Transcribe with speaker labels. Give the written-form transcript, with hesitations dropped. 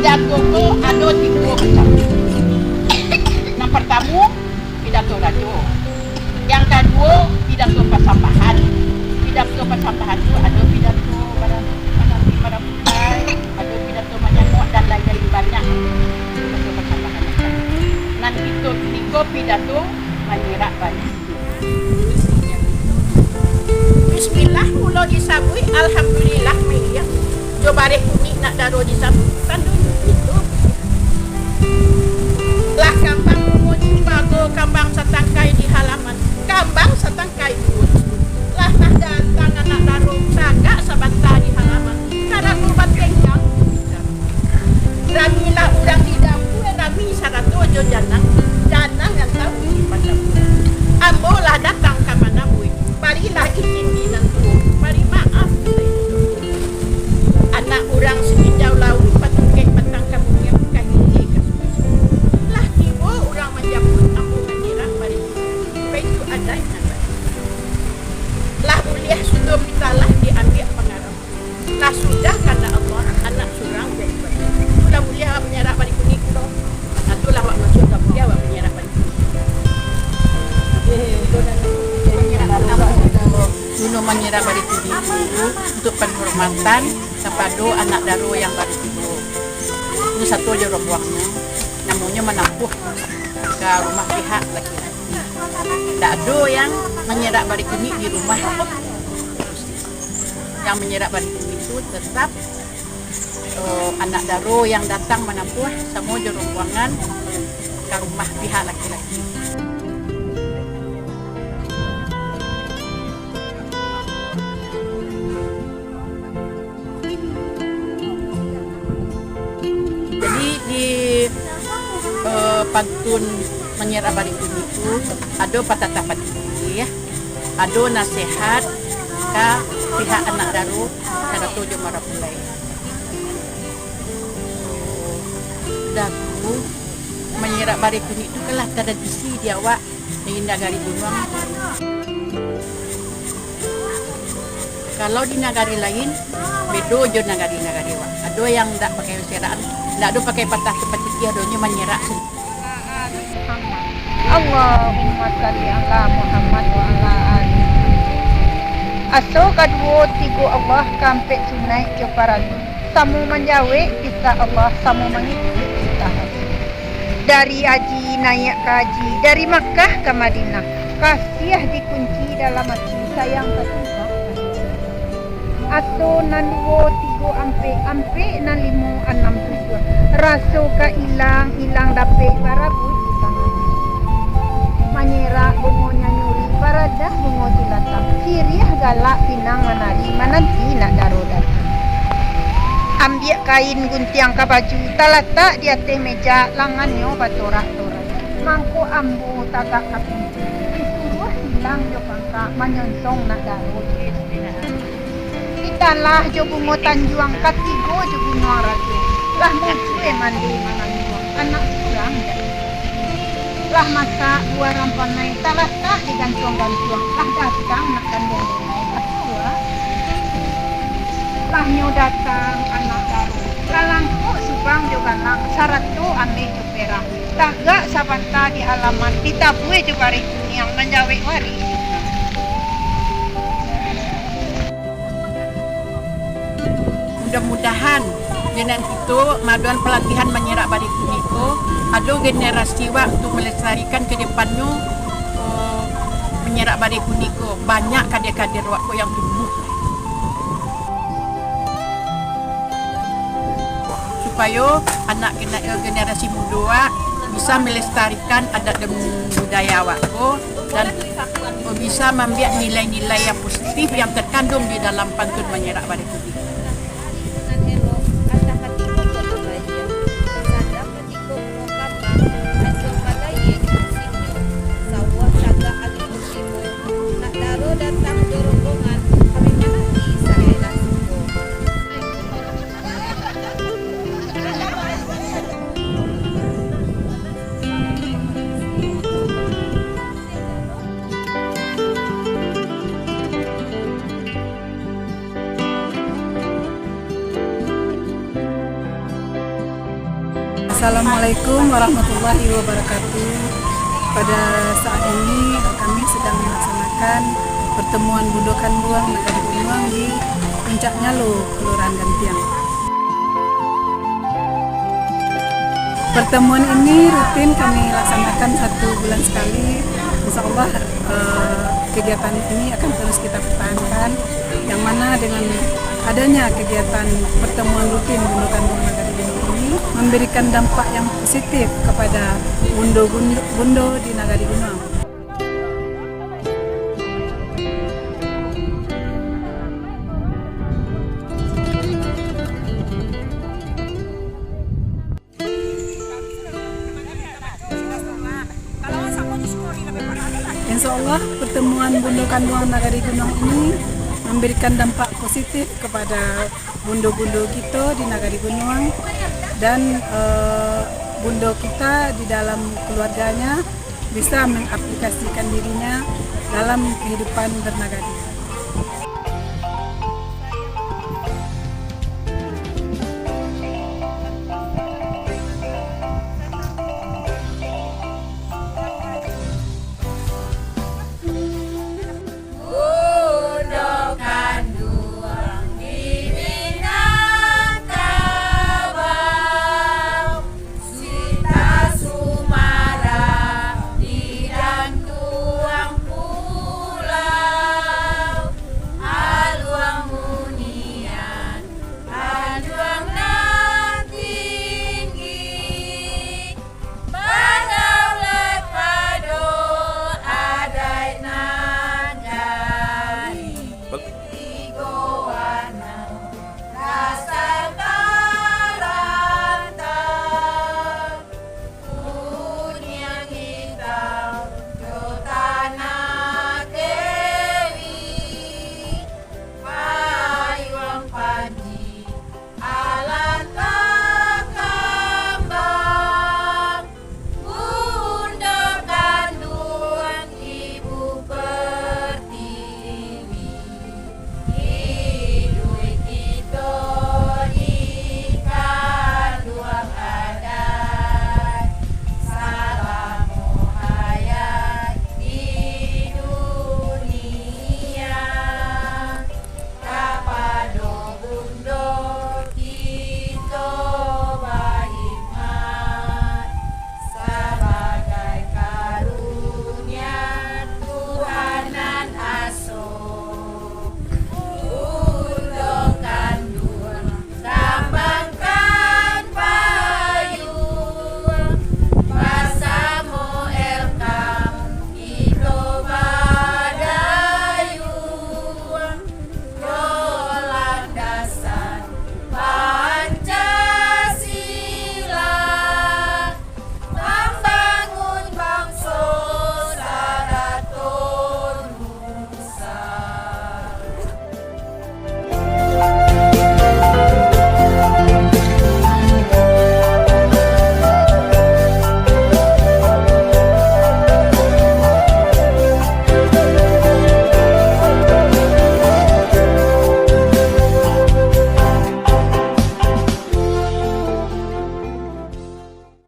Speaker 1: pidato ko ada tiga macam. Yang pertama pidato radio. Yang kedua pidato persampahan. Pidato persampahan itu ada pidato para pulai, ada pidato menyambut dan lain-lain banyak. Pidato persampahan. Dan itu tiga pidato menyirak balik. Bismillah mula disabui alhamdulillah meya. Jo barek kuning nak daro disabui tandun itu. Lah kambang munci bago kambang setangkai di halaman. Kambang setangkai pun. Lah nah datang anak daro sagak sebentar di halaman. Kada kubat tenggang. Ramilah urang di dapur rami sarato jo janang. Janang yang tahu di padam. Ambolah datang ke mana bui. Barilah izin dinantu. Bari maaf. Anak orang seninjau laut patungkek petang kamunya bukan ini kasus. Lah tiba orang menjemput ambo menyerah bari. Baitu ada yang lah uliah sudah pitalah diambil pengarang. Lah sudah kata Allah anak surang baik-baik. Sudah uliah menyerah bari kuning tu. Atulah wak maksud kamu dia wak menyerah bari kuning. Dulu menyerah bari kuning itu untuk penghormatan kepada anak daro yang baru tiba. Ini satu aja rombongannya, namanya menapuh ke rumah pihak laki-laki. Tak ada yang menyerah bari kuning di rumah. Yang menyerah bari kuning itu tetap anak daro yang datang menapuh semua aja rombongan ke rumah pihak laki-laki. Pantun menyerah bari kuning itu ada patah patih ya, ada nasihat ke pihak anak daro cara tujuh marapulai. Daku menyerah bari kuning itu kelah tradisi dia awak di negari Gunung. Kalau di negari lain bedo jo negari wak. Ada yang tak pakai seraan, tak ada pakai patah patih, adanya menyerah.
Speaker 2: Allahumma salli ala Muhammad wa ala ali. Aso kadua tiga Allah kampe sunai ke paralu. Samu menjawe kita Allah, samu mengikuti kita. Dari haji naik ke haji, dari Makkah ke Madinah. Kasih dikunci dalam hati, sayang ketumpah. Aso nan dua tiga ampe nan lima enam tujuh. Raso ka ilang dape barabu. Menyerah bungonya nyuri paradah bungo dilatang siriah galak pinang menari menanti nak daro datang. Ambil kain guntiang ke baju talata di atas meja langannya batorak-torak mangko ambu tagak ke pintu disuruh hilang jo pangka menyonsong nak daro. Italah jo bungo tanjuang katigo jo bungo rajo lah muncul mandi mananyuang anak kurang lah masa dua rampanai talata digantung-gantung lah datang nak kandung dua lah nyo datang anak baru lalangku subang juga lang syarat tu ambil jupera tagak sabanta di halaman ditabue jubari yang menjawe wari.
Speaker 1: Mudah-mudahan dengan itu maduan pelatihan menyerah bari kuniko ada generasi waktu melestarikan ke depannya menyerah bari kuniko banyak kader-kader waktu yang tumbuh supaya anak generasi muda bisa melestarikan adat dan budaya waktu dan bisa membiak nilai-nilai yang positif yang terkandung di dalam pantun menyerah bari kuniko.
Speaker 3: Assalamualaikum warahmatullahi wabarakatuh. Pada saat ini kami sedang melaksanakan pertemuan Bundokan Buang Nagari Gunuang di Puncak Nyalo, Kelurahan Gantiang. Pertemuan ini rutin kami laksanakan 1 bulan sekali. Insya Allah kegiatan ini akan terus kita pertahankan, yang mana dengan adanya kegiatan pertemuan rutin Bundokan Buang Nagari Gunuang ini memberikan dampak yang positif kepada bundo di Nagari Gunuang. Insya Allah pertemuan Bundokan Buang Nagari Gunuang ini memberikan dampak positif kepada bundo-bundo kita di Nagari Gunuang, dan bundo kita di dalam keluarganya bisa mengaplikasikan dirinya dalam kehidupan bernagari.